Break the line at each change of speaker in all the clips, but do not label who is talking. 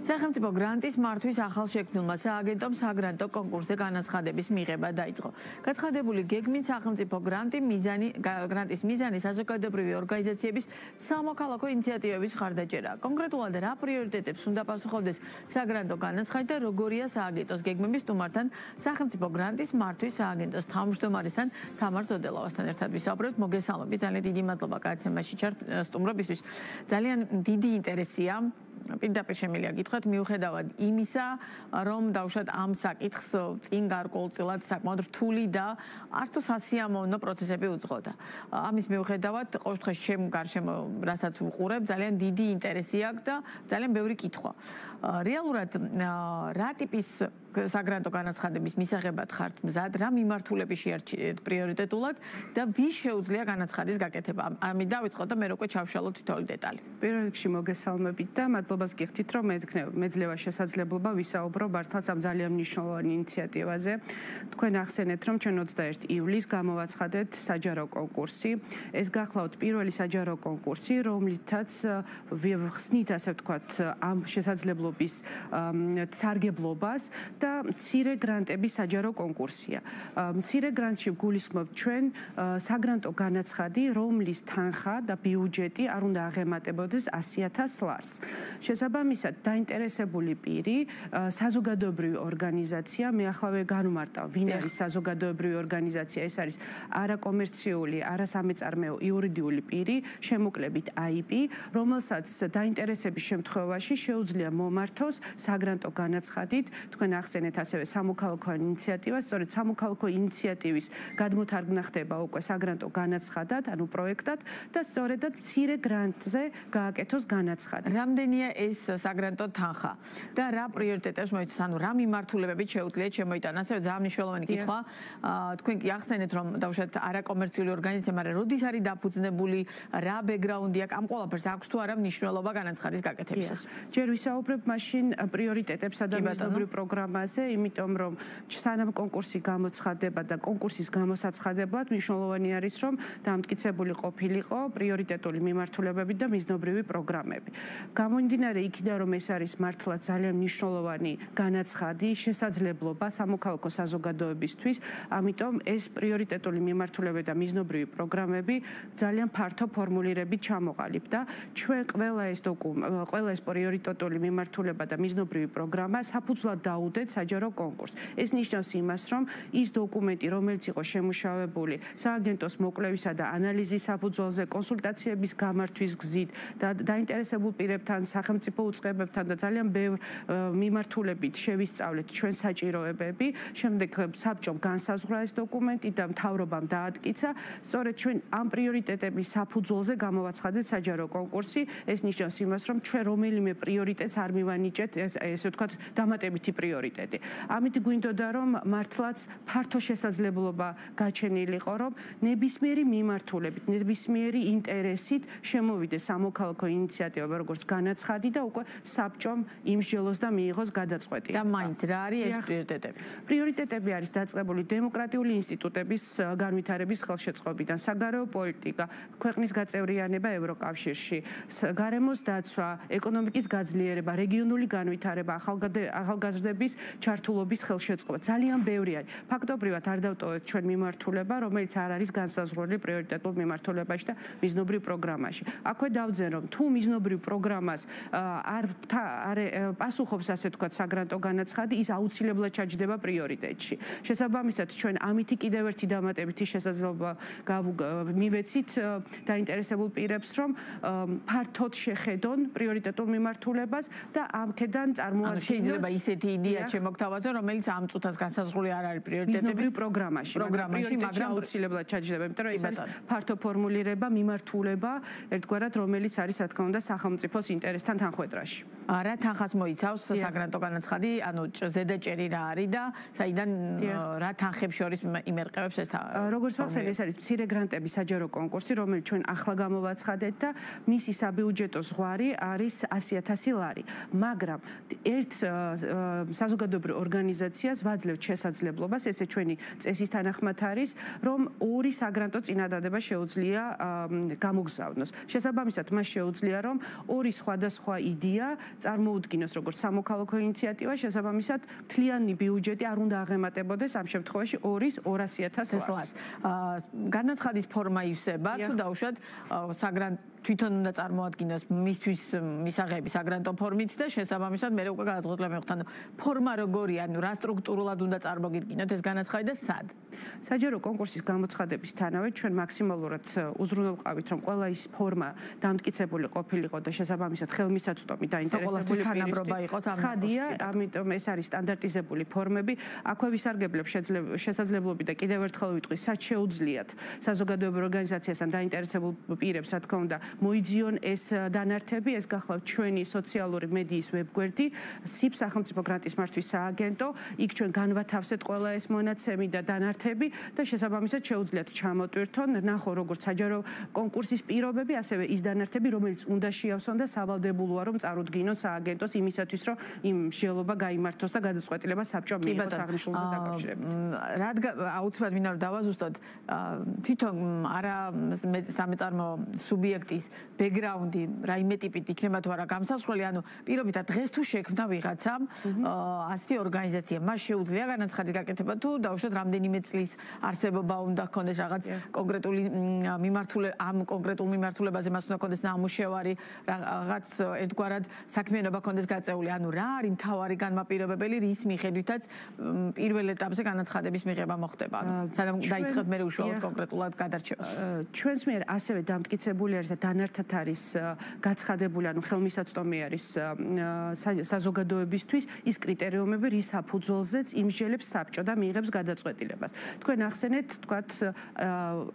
სახელმწიფო გრანტის მართვის ახალშექმნილმა სააგენტომ საგრანტო კონკურსზე განაცხადების მიღება დაიწყო. გაცხადებული გეგმით სახელმწიფო გრანტის მიზანი საზოგადოებრივი ორგანიზაციების სამოქალაქო ინიციატივების ხარდაჭერაა. კონკრეტულად რა პრიორიტეტებს უნდა პასუხობდეს საგრანტო განაცხადი და როგორია სააგენტოს გეგმების სტუმართან სახელმწიფო გრანტის მართვის სააგენტოს თავმჯდომარესთან თამარ ზოდელოვასთან ერთად ვისაუბრებთ. მოგესალმებით, ძალიან დიდი მადლობა გადაცემაში სტუმრობისთვის. ძალიან დიდი ინტერესია პირდაპირ შემიძლია გითხრათ მიუხედავად იმისა, რომ დავუშვათ ამ საკითხს წინ გარკვეულწილად საკმაოდ რთული და არც თუ სასიამოვნო პროცესები უძღოდა. ამის მიუხედავად ყოველ შემთხვევაში ჩემ გარშემო რასაც ვუყურებ, ძალიან დიდი ინტერესი აქვს და ძალიან ბევრი კითხვა. რეალურად რა ტიპის საგრანტო განაცხადების მისაღებად ხართ მზად, რა მიმართულები შეარჩიეთ პრიორიტეტულად და ვის შეუძლია განაცხადის გაკეთება? ამით დავიწყოთ და მე უკვე ჩავშალოთ თითოეული დეტალი.
პირველ რიგში მოგესალმებით და მადლობას გიხდით, რომ მეძლევა შესაძლებლობა ვისაუბრო მართლაც ამ ძალიან მნიშვნელოვანი ინიციატივაზე. თქვენ ახსენეთ, რომ ჩვენ 21 ივლისს გამოვაცხადეთ საჯარო კონკურსი. ეს გახლავთ პირველი საჯარო კონკურსი, რომლითაც ვხსნით, ასე ვთქვათ, ამ შესაძლებლობის სარგებლობას და მცირე გრანტების საჯარო კონკურსია. მცირე გრანტში გულისხმობთ ჩვენ საგრანტო განაცხადი, რომლის თანხა და ბიუჯეტი არ უნდა აღემატებოდეს 100,000 ლარს. შესაბამისად, დაინტერესებული პირი, საზოგადოებრივი ორგანიზაცია, მე ახლა განვმარტავ, ვინ არის საზოგადოებრივი ორგანიზაცია, ეს არის არაკომერციული, არასამეწარმეო იურიდიული პირი, შემოკლებით IP, რომელსაც დაინტერესების შემთხვევაში შეუძლია მომართოს საგრანტო განაცხადით, თქვენ ახსენეთ ასევე სამოქალაქო ინიციატივას, სწორედ სამოქალაქო ინიციატივის გადმოთარგმნა ხდება უკვე საგრანტო განაცხადად, ანუ პროექტად და სწორედად მცირე გრანტზე გააკეთოს განაცხადი.
რამდენია ეს საგრანტო თანხა და რა პრიორიტეტებს მოიცავს, ანუ რა მიმართულებებით შეუძლიათ შემოიტანოს? ასევე ძალიან მნიშვნელოვანი კითხვა. თქვენ კი ახსენეთ, რომ დავუშვათ არაკომერციული ორგანიზაცია, მაგრამ როდის არის დაფუძნებული, რა ბექგრაუნდი აქვს, ამ ყველაფერს აქვს თუ არა მნიშვნელობა განაცხადის გაკეთებისას?
ჯერ ვისაუბრებ მაშინ პრიორიტეტებსა და მიზნობრივ პროგრამაზე, იმიტომ რომ სანამ კონკურსი გამოცხადება და კონკურსის გამოსაცხადებლად მნიშვნელოვანი არის, რომ დამტკიცებული ყოფილიყო პრიორიტეტული მიმართულებები და მიზნობრივი პროგრამები. გამომდინარე იქიდან, რომ ეს არის მართლაც ძალიან მნიშვნელოვანი განაცხადი, შესაძლებლობა სამოქალაქო საზოგადოებისთვის, ამიტომ ეს პრიორიტეტული მიმართულებები და მიზნობრივი პროგრამები ძალიან ფართო ფორმულირებით ჩამოყალიბ და ჩვენ ყველა ეს პრიორიტეტული მიმართულება და მიზნობრივი პროგრამა საფუძვლად დაუდეთ საჯარო კონკურსს. ეს ნიშნავს იმას, რომ ის დოკუმენტი, რომელიც იყო შემუშავებული სააგენტოს მოკვლევისა და ანალიზის საფუძველზე, კონსულტაციების გამართვის გზით და დაინტერესებულ პირებთან, სახელმწიფო უწყებებთან და ძალიან ბევრ მიმართულებით შევისწავლეთ ჩვენ საჭიროებები. შემდეგ საბჭომ განსაზღვრა ეს დოკუმენტი და მთავრობამ დაადკიცა. სწორედ ჩვენ ამ პრიორიტეტების საფუძველზე გამოვაცხადეთ საჯარო კონკურსი. ეს ნიშნავს იმას, რომ ჩვენ რომელიმე პრიორიტეტს არ მივანიჭეთ, ესე ვთქვათ, დამატებითი პრიორიტეტი. ამით გვინდოდა, რომ მართლაც ფართო შესაძლებლობა გაჩენილიყო, რომ ნებისმიერი მიმართულებით, ნებისმიერი ინტერესით შემოვიდეს სამოქალაქო ინიციატივა, როგორც განაცხადი და უკვე საბჭომ იმსჯელოს და მიიღოს გადაწყვეტილება.
და მაინც რა არის ეს პრიორიტეტები?
პრიორიტეტები არის დაწყებული დემოკრატიული ინსტიტუტების განვითარების ხელშეწყობიდან, საგარეო პოლიტიკა, ქვეყნის გაწევრიანება ევროკავშირში, გარემოს დაცვა, ეკონომიკის გაძლიერება, რეგიონული განვითარება, ახალგაზრდების ჩართულობის ხელშეწყობა. ძალიან ბევრი არის. ფაქტობრივად არ დავტოვეთ ჩვენ მიმართულება, რომელიც არ არის განსაზღვრული პრიორიტეტულ მიმართულებაში და მიზნობრივ პროგრამაში. აქვე დავძენ, რომ თუ მიზნობრივ პროგრამას არ პასუხობს, ასე ვთქვათ, საგრანტო განაცხადი, ის აუცილებლად ჩაჯდება პრიორიტეტში. შესაბამისად, ჩვენ ამითი კიდევ ერთი დამატებითი შესაძლებლობა მივეცით დაინტერესებულ პირებს, რომ ფართოდ შეხედონ პრიორიტეტულ მიმართულებას და ამქედან წარმოადგენს.
შეიძლება ისეთი იდეა შემოგთავაზო, რომელიც ამ წუთას განსაზღვრული არ არის პრიორიტეტები
პროგრამაში, მაგრამ აუცილებლად ჩაჯდება, იმიტომ რომ ეს არის ფართო ფორმულირება, მიმართულება, ერთგვარად, რომელიც არის, რა თქმა უნდა, სახელმწიფოს ინტერესთან თანხვედრაში.
რა თანხას მოიცავს საგრანტო განაცხადი, ანუ ზედაჭერი რა არის და საიდან რა თანხებს შორის იმერყევებს ეს
როგორც ვახსენე, ეს არის მცირე გრანტების საჯარო კონკურსი, რომელიც ჩვენ ახლა გამოვაცხადეთ და მისი საბიუჯეტო ზღვარი არის 100,000 ლარი. მაგრამ ერთ საზოგადოებრივ საზოგადოებრივ ორგანიზაციას ვაძლევთ შესაძლებლობას, ესე ჩვენი წესის თანახმად არის, რომ ორი საგრანტო წინადადება შეუძლია გამოგზავნოს. შესაბამისად, მას შეუძლია, რომ ორი სხვადასხვა იდეა წარმოუდგინოს როგორც სამოქალაქო ინიციატივა, შესაბამისად, მთლიანი ბიუჯეტი არ უნდა აღემატებოდეს ამ შემთხვევაში 200.000 ლარს.
განაცხადის ფორმა ივსება, თუ დაუშვათ თვითონ უნდა წარმოადგინოს მისთვის მისაღები საგრანტო ფორმით და შესაბამისად მე უკვე გადაწყვეტილება მივხვდით. ანუ ფორმა როგორია, ანუ რა სტრუქტურულად უნდა წარმოგიდგინოთ ეს განაცხადი და სად?
საჯარო კონკურსის გამოცხადებისთანავე ჩვენ მაქსიმალურად უზრუნველყავით, რომ ყველა ის ფორმა დამტკიცებული ყოფილიყო და შესაბამისად ხელმისაწვდომი დაინტერესებული
თანაბრობა იყოს ამ
ხადია, ამიტომ ეს არის სტანდარტიზებული ფორმები. აქვე ვისარგებლებ შესაძლებლობები და კიდევ ერთხელ ვიტყვი, სად შეუძლიათ საზოგადოებრივ ორგანიზაციასთან დაინტერესებულ პირებს, რა თქმა უნდა, მოიძიონ ეს დანართები, ეს გახლავთ ჩვენი სოციალური მედიის ვებგვერდი, SIP სახელმწიფო გრანტის მართვის სააგენტო, იქ ჩვენ განვათავსეთ ყველა ეს მონაცემი და დანართები და შესაბამისად შეუძლიათ ჩამოტვირთონ, ნახო როგორც საჯარო კონკურსის პირობები, ასევე ის დანართები, რომელიც უნდა შეავსონ და სავალდებულოა, რომ წარუდგინოს სააგენტოს იმისათვის, რომ იმ მსჯელობა გაიმართოს და გადაწყვეტილება საბჭომ მიიღოს აღნიშნულზე დაკავშირებით.
რადგან აუცილებლად მინდა რომ დავაზუსტოთ, თვითონ არა სამეწარმო სუბიექტის ბექგრაუნდი რაიმე ტიპით იქნება თუ არა გამსასვლელი, ანუ პირობითად დღეს თუ შექმნა ვიღაცამ ასეთი ორგანიზაცია, მას შეუძლია განაცხადის გაკეთება თუ დაუშვათ რამდენიმე წლის არსებობა უნდა ჰქონდეს რაღაც კონკრეტული ამ კონკრეტულ მიმართულებაზე მას უნდა ჰქონდეს ნამუშევარი, რაღაც ერთგვარად საქმიანობა ჰქონდეს გაწეული, ანუ რა არის მთავარი განმაპირობებელი, რის მიხედვითაც პირველ ეტაპზე განაცხადების მიღება მოხდება, ანუ სანამ დაიწყებ მე უშუალოდ კონკრეტულად გადარჩევას.
ჩვენს მიერ ასევე დამტკიცებული არის და დანართად არის გაცხადებული, ანუ ხელმისაწვდომი არის საზოგადოებისთვის ის კრიტერიუმები, რის საფუძველზეც იმსჯელებს საბჭო და მიიღებს გადაწყვეტილებას. თქვენ ახსენეთ, თქვათ,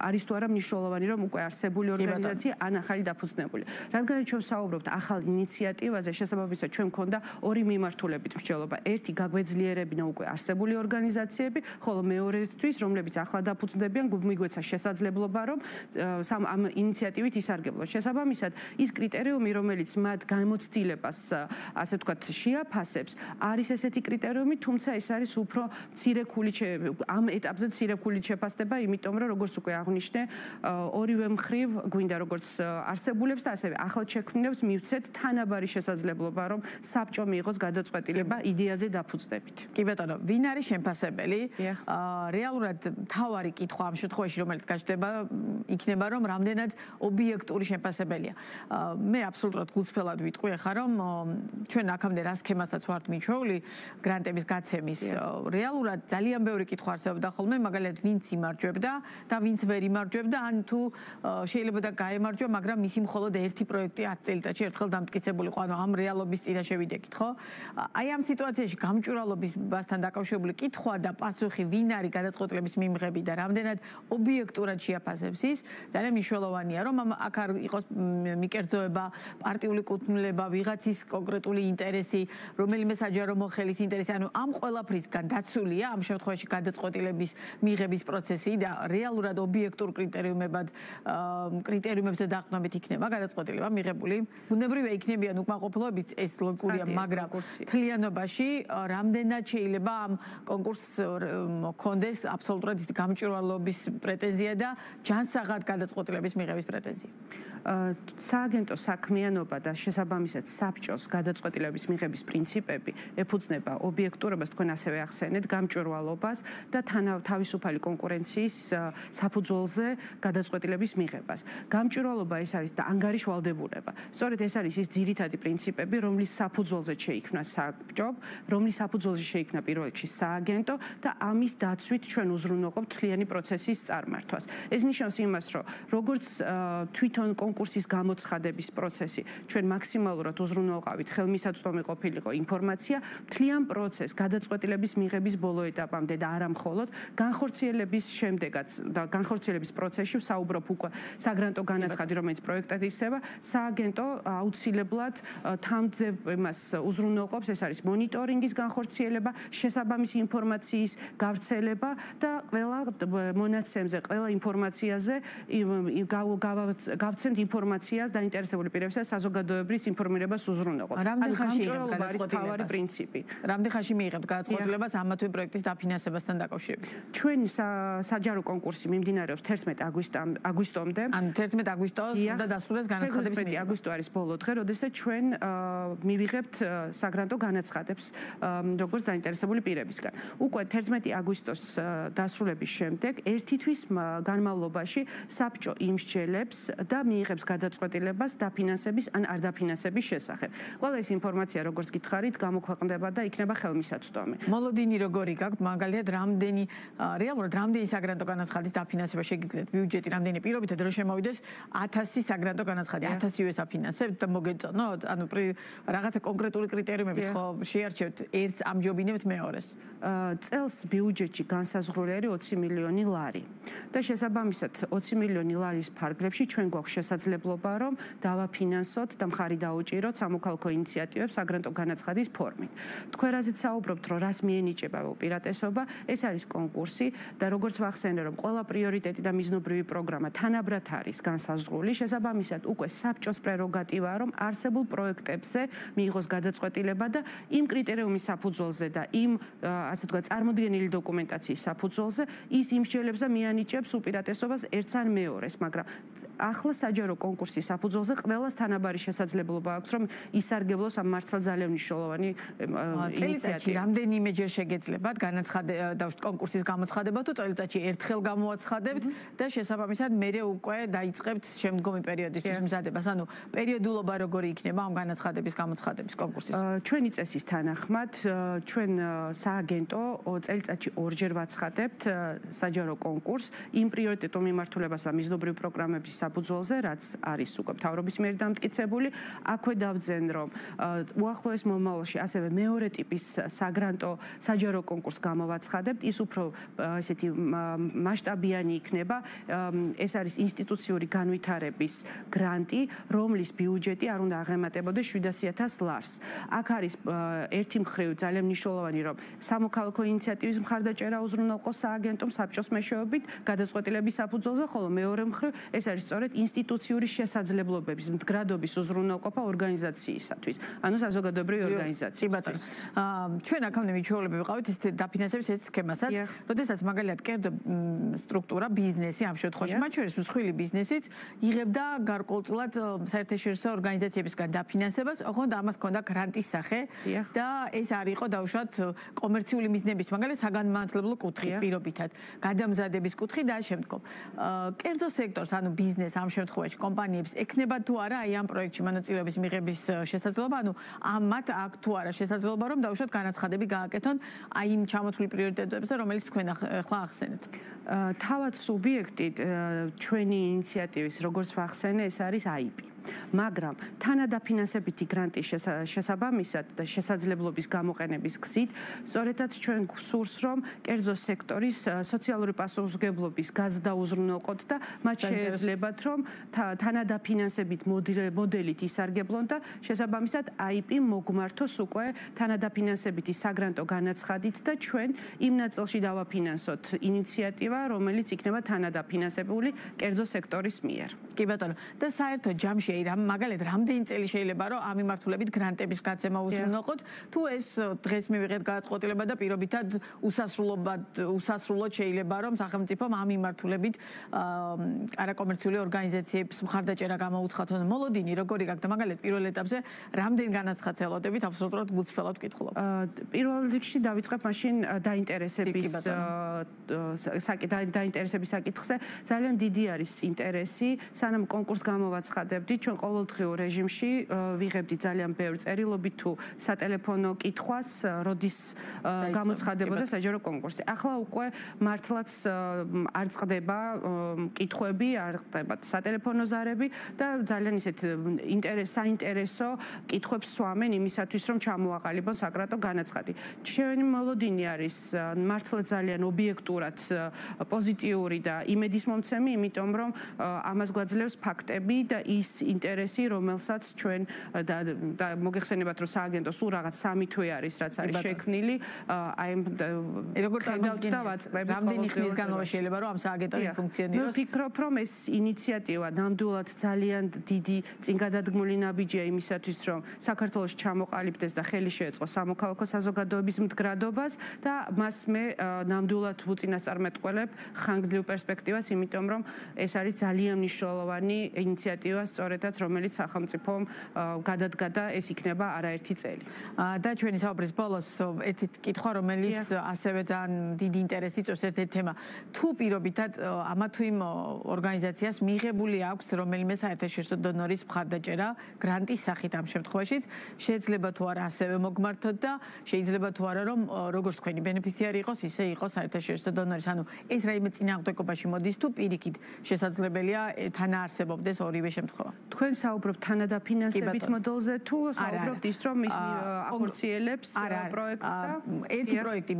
არის თუ არა მნიშვნელოვანი, რომ უკვე არსებული ორგანიზაცია ან ახალი დაფუძნებული. რადგან ჩვენ საუბრობთ ახალ ინიციატივაზე, შესაბამისად ჩვენ მქონდა ორი მიმართულებით მსჯელობა. ერთი გაგვეძლიერებინა უკვე არსებული ორგანიზაციები, ხოლო მეორესთვის, რომლებიც ახლა დაფუძნდებიან, მიგვეცა შესაძლებლობა, რომ ამ ინიციატივით ისარგებლოს. შესაბამისად, ის კრიტერიუმი, რომელიც მათ გამოცდილებას, ასე ვთქვათ, შეაფასებს, არის ესეთი კრიტერიუმი, თუმცა ეს არის უფრო ამ ეტაპზე მცირეკულით შეფასდება, იმიტომ რომ როგორც უკვე აღვნიშნე, ორივე მხრივ გვინდა როგორც არსებულებს და ასევე ახალ შექმნილებს მივცეთ თანაბარი შესაძლებლობა, რომ საბჭო მიიღოს გადაწყვეტილება იდეაზე დაფუძნებით.
კი ბატონო, ვინ არის შემფასებელი? რეალურად თავარი კითხვა ამ შემთხვევაში, რომელიც გაჩნდება, იქნება რომ რამდენად ობიექტური შემფასებელია. მე აბსოლუტურად გულწრფელად ვიტყვი ახლა, რომ ჩვენ აქამდე რა სქემასაც ვართ მიჩვეული გრანტების გაცემის. რეალურად ძალიან ბევრი კითხვა არსებობდა ხოლმე, მაგალითად, ვინც იმარჯვებდა და ვინც ვერ იმარჯვებდა, ან თუ შეიძლება და გაემარჯვა, მაგრამ მისი მხოლოდ ერთი პროექტი 10 წელიწადში ერთხელ დამტკიცებული იყო, ანუ ამ რეალობის წინაშე ვიდექით, ხო? აი ამ სიტუაციაში გამჭვირვალობასთან დაკავშირებული კითხვა და პასუხი, ვინ არის გადაწყვეტილების მიმღები და რამდენად ობიექტურად შეაფასებს ის, ძალიან მნიშვნელოვანია, რომ აქ არ იყოს მიკერძოება, პარტიული კუთვნილება, ვიღაცის კონკრეტული ინტერესი, რომელიმე საჯარო მოხელის ინტერესი, ანუ ამ ყველაფრისგან დაცულია ამ შემთხვევაში გადაწყვეტილების მიღების პროცესი და რეალურად ობიექტურ კრიტერიუმებზე დაყრდნობით იქნება გადაწყვეტილება მიღებული. ბუნებრივია იქნებიან უკმაყოფილოებიც, ეს ლოგიკურია, მაგრამ თლიანობაში რამდენად შეიძლება ამ კონკურსს ჰქონდეს აბსოლუტურად გამჭვირვალობის პრეტენზია და ჯანსაღად გადაწყვეტილების მიღების პრეტენზია.
სააგენტო საქმიანობა და შესაბამისად საბჭოს გადაწყვეტილების მიღების პრინციპები ეფუძნება ობიექტურობას, თქვენ ასევე ახსენეთ, გამჭვირვალობას და თავისუფალი კონკურენციის საფუძველზე გადაწყვეტილების მიღებას. გამჭვირვალობა ეს არის და ანგარიშ ვალდებულება. სწორედ ეს არის ის ძირითადი პრინციპები, რომლის საფუძველზე შეიქმნა საბჭო, რომლის საფუძველზე შეიქმნა პირველ რიგში სააგენტო და ამის დაცვით ჩვენ უზრუნველყოფთ მთლიანი პროცესის წარმართვას. ეს ნიშნავს იმას, რომ როგორც თვითონ კონკურსის გამოცხადების პროცესი, ჩვენ მაქსიმალურად უზრუნველყავით ხელმისაწვდომი ყოფილიყო ინფორმაცია, მთლიან პროცესს გადაწყვეტილების მიღების ბოლო ეტაპამდე და არა მხოლოდ განხორციელების შემდეგაც და განხორციელების პროცესში საუბრობ უკვე საგრანტო განაცხადი, რომელიც პროექტად იქცევა, სააგენტო აუცილებლად თამამს უზრუნველყოფს, ეს არის მონიტორინგის განხორციელება, შესაბამისი ინფორმაციის გავრცელება და ყველა მონაცემზე, ყველა ინფორმაციაზე გავცემთ ინფორმაციას დაინტერესებული პირებსაც საზოგადოებრივ ინფორმირებას უზრუნველყოფ.
რამდენი ხანში იღებთ
გადაწყვეტილებას? პრინციპი.
რამდენი ხანში მიიღებთ გადაწყვეტილებას ამათვე პროექტის დაფინანსებასთან დაკავშირებით?
ჩვენი საჯარო კონკურსი მიმდინარეობს 11 აგვისტომდე.
ანუ 11 აგვისტოს უნდა დასრულდეს განაცხადების მიღება.
11 აგვისტო არის ბოლო დღე, როდესაც ჩვენ მივიღებთ საგრანტო განაცხადებს როგორც დაინტერესებული პირებისგან. უკვე 11 აგვისტოს დასრულების შემდეგ ერთი თვის განმავლობაში საბჭო იმსჯელებს და მიიღებს გადაწყვეტილებას დაფინანსების ან არ დაფინანსების შესახებ. ყველა ეს ინფორმაცია როგორც გითხარით გამოქვეყნდება და იქნება ხელმისაწვდომი.
მოლოდინი როგორი გაქვთ, მაგალითად, რეალურად რამდენი საგრანტო განაცხადის დაფინანსება შეგიძლიათ? ბიუჯეტი რამდენი პირობითად რომ შემოვიდეს 1000 საგრანტო განაცხადი, 1000 US აფინანსებთ და მოგეწონოთ? ანუ რაღაცა კონკრეტული კრიტერიუმებით ხო შეარჩევთ ერთს ამჯობინებთ მეორეს?
წელს ბიუჯეტში განსაზღვრული არის 20 მილიონი ლარი. და შესაბამისად 20 მილიონი ლარის ფარგლებში ჩვენ გვაქვს შესაძლებლობა რომ დავაფინანსოთ და მხარი დაუჭიროთ სამოქალაქო ინიციატივებს საგრანტო განაცხადის ფორმით. თქვენ რაზეც საუბრობთ, რომ რას მიენიჭება უპირატესობა, ეს არის კონკურსი და როგორც ვახსენე, რომ ყველა პრიორიტეტი და მიზნობრივი პროგრამა თანაბრად არის განსაზღვრული, შესაბამისად უკვე საბჭოს პრეროგატივაა, რომ არსებულ პროექტებზე მიიღოს გადაწყვეტილება და იმ კრიტერიუმის საფუძველზე და იმ ასე თქვა წარმოდგენილი დოკუმენტაციის საფუძველზე ის იმსჯელებს და მიანიჭებს უპირატესობას ერთს ან მეორეს, მაგრამ ახლა საჯარო კონკურსის საფუძველზე ყველას თანაბარი შესაძლებლობა აქვს, რომ ისარგებლოს ამ მართლა ძალიან მნიშვნელოვანი ინიციატივა.
რამდენიმეჯერ შეგეძლებათ კონკურსის გამოცხადება თუ წელიწადში ერთხელ გამოაცხადებთ და შესაბამისად მერე უკვე დაიწყებთ შემდგომი პერიოდისთვის მზადებას. ანუ პერიოდულობა როგორი იქნება ამ განაცხადების გამოცხადების კონკურსის?
ჩვენი წესის თანახმად ჩვენ სააგენტო წელიწადში ორჯერ ვაცხადებთ საჯარო კონკურსს იმ პრიორიტეტულ მიმართულებასა და მიზნობრივ პროგრამების საფუძველზე, რაც არის უკვე მთავრობის მიერ დამტკიცებული. აქვე დავძენ, რომ უახლოეს მომავალში ასევე მეორე ტიპის საგრანტო საჯარო კონკურსს გამოვაცხადებთ. ის უფრო ესეთი მასშტაბიანი იქნება. ეს არის ინსტიტუციური განვითარების გრანტი, რომლის ბიუჯეტი არ უნდა აღემატებოდეს 700,000 ლარს. აქ არის ერთი მხრივ ძალიან მნიშვნელოვანი, რომ სამოქალაქო ინიციატივის მხარდაჭერა უზრუნველყოს სააგენტომ საბჭოს მეშვეობით გადაწყვეტილების საფუძველზე, ხოლო მეორე მხრივ ეს არის სწორედ ინსტიტუციური შესაძლებლობების მდგრადობის უზრუნველყოფა ორგანიზაციისათვის, ანუ საზოგადოებრივი ორგანიზაცია.
კი ბატონო. ჩვენ აქამდე მიჩვეულები ვიყავით ეს დაფინანსების ეს სქემასაც, როდესაც მაგალითად კერძო სტრუქტურა, ბიზნესი ამ შემთხვევაში, მათ შორის მსხვილი ბიზნესიც იღებდა გარკვეულწილად საერთაშორისო ორგანიზაციებისგან დაფინანსებას, ოღონდ ამას ჰქონდა გრანტის სახე და ეს არ იყო დაუშვათ კომერციული მიზნების, მაგალითად საგანმანათლებლო კუთხით პირობითად, გადამზადების კუთხით და შემდგომ. კერძო სექტორს, ანუ ბიზნეს ამ შემთხვევაში კომპანიებს ექნება თუ არა აი ამ პროექტში მონაწილეობის მიღების შესაძლებლობა, ანუ მათ აქვს თუ არა შესაძლებლობა რომ დაუშვათ განაცხადები გააკეთონ აი იმ ჩამოთვლილ პრიორიტეტებზე, რომელიც თქვენ ახლა ახსენეთ.
თავად სუბიექტი ჩვენი ინიციატივის როგორც ვახსენე, ეს არის IP. მაგრამ თანადაფინანსებითი გრანტის შესაბამისად და შესაძლებლობის გამოყენების გზით, სწორედაც ჩვენ გვსურს, რომ კერძო სექტორის სოციალური პასუხისმგებლობის გაზრდა უზრუნველყოთ და მათ შეეძლებათ, რომ თანადაფინანსებით მოდელით ისარგებლონ და შესაბამისად IP მოგმართოს უკვე თანადაფინანსებითი საგრანტო განაცხადით და ჩვენ იმ ნაწილში დავაფინანსოთ ინიციატივა, რომელიც იქნება თანადაფინანსებული კერძო სექტორის მიერ.
კი ბატონო, და საერთოდ ჯამში მაგალითად რამდენი წელი შეიძლება რომ ამ მიმართულებით გრანტების გაცემა უზრუნველყოთ, თუ ეს დღეს მივიღეთ გადაწყვეტილება და პირობითად უსასრულოდ შეიძლება რომ სახელმწიფომ ამ მიმართულებით არაკომერციული ორგანიზაციების მხარდაჭერა გამოუცხადოს. მოლოდინი როგორი გაქვთ მაგალითად პირველ ეტაპზე რამდენ განაცხადს ელოდებით აბსოლუტურად გულწრფელად ვკითხულობ.
პირველ რიგში დავიწყებ მაშინ დაინტერესების საკითხზე. ძალიან დიდი არის ინტერესი, სანამ კონკურსს გამოვაცხადებდით, ჩვენ ყოველდღიურ რეჟიმში ვიღებდით ძალიან ბევრ წერილობით თუ სატელეფონო კითხვას, როდის გამოცხადებოდა საჯარო კონკურსი. ახლა უკვე მართლაც არ წყდება კითხვები, არ ხდება სატელეფონო ზარები და ძალიან ისეთ საინტერესო კითხვებს სვამენ იმისათვის, რომ ჩამოაყალიბონ საგრანტო განაცხადი. ჩვენი მოლოდინი არის მართლა ძალიან ობიექტურად პოზიტიური და იმედისმომცემი, იმიტომ რომ ამას გვაძლევს ფაქტები და ის ინტერესი, რომელსაც ჩვენ და მოგეხსენებათ, რომ სააგენტო სულ რაღაც 3 თვე არის, რაც არის შექმნილი, აი
როგორც რამდენი ხნის განმავლობაში შეიძლება რომ ამ სააგენტო ფუნქციონიროს?
ვფიქრობ, რომ ეს ინიციატივა ნამდვილად ძალიან დიდი წინგადადგმული ნაბიჯია იმისათვის, რომ საქართველოს ჩამოყალიბდეს და ხელი შეეწყოს სამოქალაქო საზოგადოების მდგრადობას და მას მე ნამდვილად ვუწინასწარმეტყველებ ხანგრძლივ პერსპექტივას, იმიტომ რომ ეს არის ძალიან მნიშვნელოვანი ინიციატივა, სწორედაც რომელიც სახელმწიფომ გადადგა და ეს იქნება არაერთი წელი.
და ჩვენი საუბრის ბოლოს ერთი კითხვა, რომელიც ასევე ძალიან დიდი ინტერესი წევს, ერთ-ერთი თემა. თუ პირობითად ამა თუ იმ ორგანიზაციას მიღებული აქვს რომელიმე საერთაშორისო დონორის მხარდაჭერა გრანტის სახით ამ შემთხვევაშიც, შეიძლება თუ არა ასევე მოგმართოთ და შეიძლება თუ არა რომ როგორც თქვენი ბენეფიციარი იყოს, ისე იყოს საერთაშორისო დონორის. ანუ ეს რაიმე წინააღმდეგობაში მოდის თუ პირიქით შესაძლებელია თანაარსებობდეს ორივე შემთხვევა.
თქვენ საუბრობთ თანადაფინანსებით მოდელზე თუ საუბრობთ ის რომ ის ახორციელებს პროექტს და
ერთი პროექტი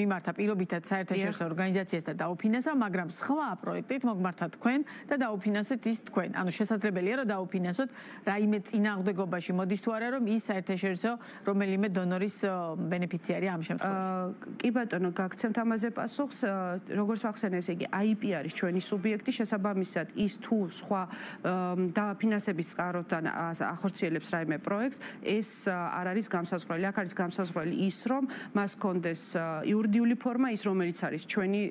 მიმართა პირობითად საერთაშორისო ორგანიზაციას და დაუფინანსა, მაგრამ სხვა პროექტით მოგმართა თქვენ და დაუფინანსეთ ის თქვენ. ანუ შესაძლებელია რომ დაუფინანსოთ რაიმე წინააღმდეგობაში მოდის თუ არა რომ ის საერთაშორისო რომელიმე დონორის ბენეფიციარი ამ შემთხვევაში.
კი ბატონო, გაგცემთ ამაზე პასუხს. როგორც ვახსენე, ესე იგი IP არის ჩვენი სუბიექტი, შესაბამისად ის თუ სხვა დაფინანსების წყაროთან ახორციელებს რაიმე პროექტს, ეს არ არის გამსაზღვრელი. აქ არის გამსაზღვრელი ის, რომ მას კონდეს იურიდიული ფორმა, ის რომელიც არის ჩვენი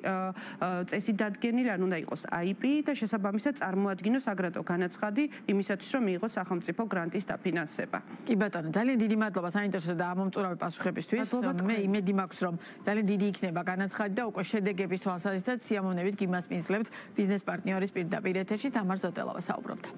წესით დადგენილი, ან უნდა იყოს IP და შესაბამისად წარმოადგინოს აგრეთვე განაცხადი იმისათვის, რომ მიიღოს სახელმწიფო გრანტის დაფინანსება.
კი ბატონო, ძალიან დიდი მადლობა საინტერესო და ამომწურავი პასუხებისთვის. მე იმედი მაქვს, რომ ძალიან დიდი იქნება განაცხადი და უკვე შედეგების თვალსაზრისით სიამოვნებით გიმასპინძლებთ ბიზნეს პარტნიორის პირდაპირ ეთერში თამარ ზოტელავა საუბრობდა.